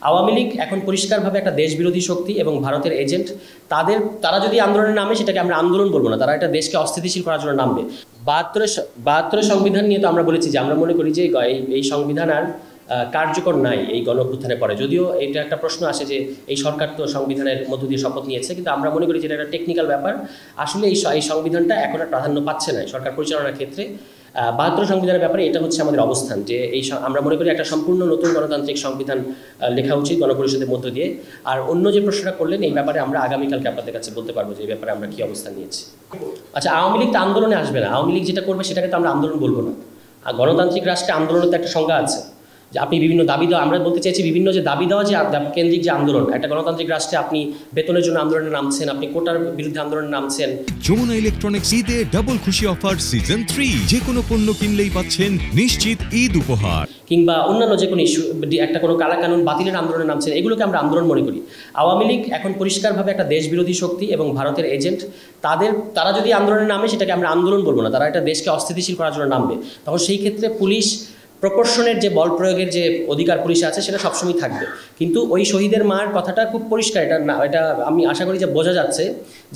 আওয়ামী লীগ এখন পরিষ্কারভাবে একটা দেশবিরোধী শক্তি এবং ভারতের এজেন্ট। তারা যদি আন্দোলনে নামে সেটাকে আমরা আন্দোলন বলবো না, তারা একটা দেশকে অস্থিতিশীল করার জন্য নামবে। বাহাত্তরের সংবিধান নিয়ে তো আমরা বলেছি যে আমরা মনে করি যে এই সংবিধান আর কার্যকর নাই এই গণঅভ্যুত্থানের পরে। যদিও এটা একটা প্রশ্ন আসে যে এই সরকার তো সংবিধানের মধ্য দিয়ে শপথ নিয়েছে, কিন্তু আমরা মনে করি যে এটা একটা টেকনিক্যাল ব্যাপার। আসলে এই সংবিধানটা এখন আর প্রাধান্য পাচ্ছে না সরকার পরিচালনার ক্ষেত্রে। ৭২ সংবিধানের ব্যাপারে এটা হচ্ছে আমাদের অবস্থান যে আমরা মনে করি একটা সম্পূর্ণ নতুন গণতান্ত্রিক সংবিধান লেখা উচিত গণপরিষদের মধ্য দিয়ে। আর অন্য যে প্রশ্নটা করলেন এই ব্যাপারে আমরা আগামীকালকে আপনাদের কাছে বলতে পারবো যে এই ব্যাপারে আমরা কী অবস্থান নিয়েছি। আচ্ছা, আওয়ামী লীগ তো আন্দোলনে আসবে না। আওয়ামী লীগ যেটা করবে সেটাকে তো আমরা আন্দোলন বলবো না। আর গণতান্ত্রিক রাষ্ট্রে আন্দোলনের তো একটা সংজ্ঞা আছে যে আপনি বিভিন্ন দাবি দেওয়া, আমরা বলতে চাইছি বিভিন্ন যে দাবি দেওয়া যে কেন্দ্রিক যে আন্দোলন, একটা গণতান্ত্রিক রাষ্ট্রে আপনি বেতনের জন্য আন্দোলনে নামছেন, আপনি কোটার বিরুদ্ধে আন্দোলনে নামছেন। যমুনা ইলেকট্রনিক্স ঈদে ডাবল খুশি অফার সিজন 3, যে কোনো পণ্য কিনলেই পাচ্ছেন নিশ্চিত ঈদ উপহার। কিংবা অন্যান্য যে কোনো ইস্যু, একটা কোনো কালাকানুন বাতিলের আন্দোলনে নামছেন, এগুলোকে আমরা আন্দোলন মনে করি। আওয়ামী লীগ এখন পরিষ্কারভাবে একটা দেশবিরোধী শক্তি এবং ভারতের এজেন্ট। তারা যদি আন্দোলনে নামে সেটাকে আমরা আন্দোলন বলবো না, তারা একটা দেশকে অস্থিতিশীল করার জন্য নামবে। তখন সেই ক্ষেত্রে পুলিশ প্রপোর্শনের যে বল প্রয়োগের যে অধিকার পুলিশে আছে সেটা সবসময় থাকবে। কিন্তু ওই শহীদের মার কথাটা খুব পরিষ্কার, এটা আমি আশা করি যে বোঝা যাচ্ছে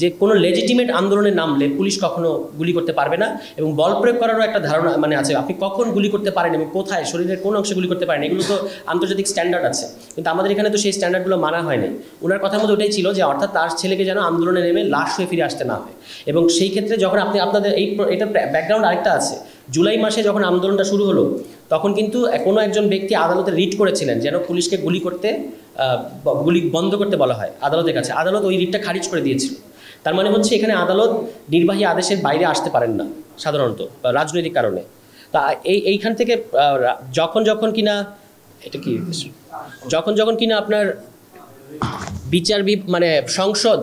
যে কোনো লেজিটিমেট আন্দোলনে নামলে পুলিশ কখনো গুলি করতে পারবে না। এবং বল প্রয়োগ করারও একটা ধারণা আছে, আপনি কখন গুলি করতে পারেন এবং কোথায়, শরীরের কোন অংশে গুলি করতে পারেন, এগুলো তো আন্তর্জাতিক স্ট্যান্ডার্ড আছে। কিন্তু আমাদের এখানে তো সেই স্ট্যান্ডার্ডগুলো মানা হয়নি। ওনার কথার মধ্যে ওটাই ছিল যে অর্থাৎ তার ছেলেকে যেন আন্দোলনে নেমে লাশ হয়ে ফিরে আসতে না হয়। এবং সেই ক্ষেত্রে যখন আপনাদের এটা ব্যাকগ্রাউন্ড আরেকটা আছে, জুলাই মাসে যখন আন্দোলনটা শুরু হলো তখন কিন্তু কোনো একজন ব্যক্তি আদালতে রিট করেছিলেন যেন পুলিশকে গুলি বন্ধ করতে বলা হয় আদালতের কাছে। আদালত ওই রিটটা খারিজ করে দিয়েছিল। তার মানে হচ্ছে এখানে আদালত নির্বাহী আদেশের বাইরে আসতে পারেন না সাধারণত রাজনৈতিক কারণে। তা এইখান থেকে যখন কিনা আপনার সংসদ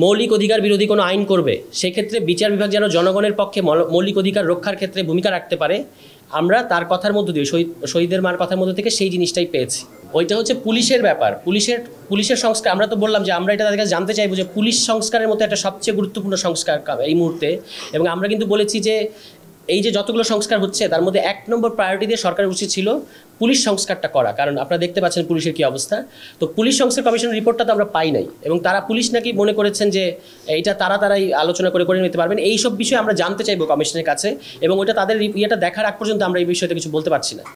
মৌলিক অধিকার বিরোধী কোনো আইন করবে, সেক্ষেত্রে বিচার বিভাগ যেন জনগণের পক্ষে মৌলিক অধিকার রক্ষার ক্ষেত্রে ভূমিকা রাখতে পারে, আমরা তার কথার মধ্য দিয়ে শহীদের মার কথার মধ্যে থেকে সেই জিনিসটাই পেয়েছি। ওইটা হচ্ছে পুলিশের ব্যাপার, পুলিশের সংস্কার। আমরা তো বললাম যে আমরা এটা তাদের কাছে জানতে চাইবো যে পুলিশ সংস্কারের মতো একটা সবচেয়ে গুরুত্বপূর্ণ সংস্কার এই মুহূর্তে। এবং আমরা কিন্তু বলেছি যে এই যে যতগুলো সংস্কার হচ্ছে তার মধ্যে 1 নম্বর প্রায়োরিটি দিয়ে সরকারের উচিত ছিল পুলিশ সংস্কারটা করা। কারণ আপনারা দেখতে পাচ্ছেন পুলিশের কী অবস্থা। তো পুলিশ সংস্কার কমিশনের রিপোর্টটা তো আমরা পাই নাই, এবং তারা পুলিশ নাকি মনে করেছেন যে এইটা তারাই আলোচনা করে নিতে পারবেন। এই সব বিষয়ে আমরা জানতে চাইবো কমিশনের কাছে, এবং ওইটা তাদের ইয়েটা দেখার আগ পর্যন্ত আমরা এই বিষয়টা কিছু বলতে পারছি না।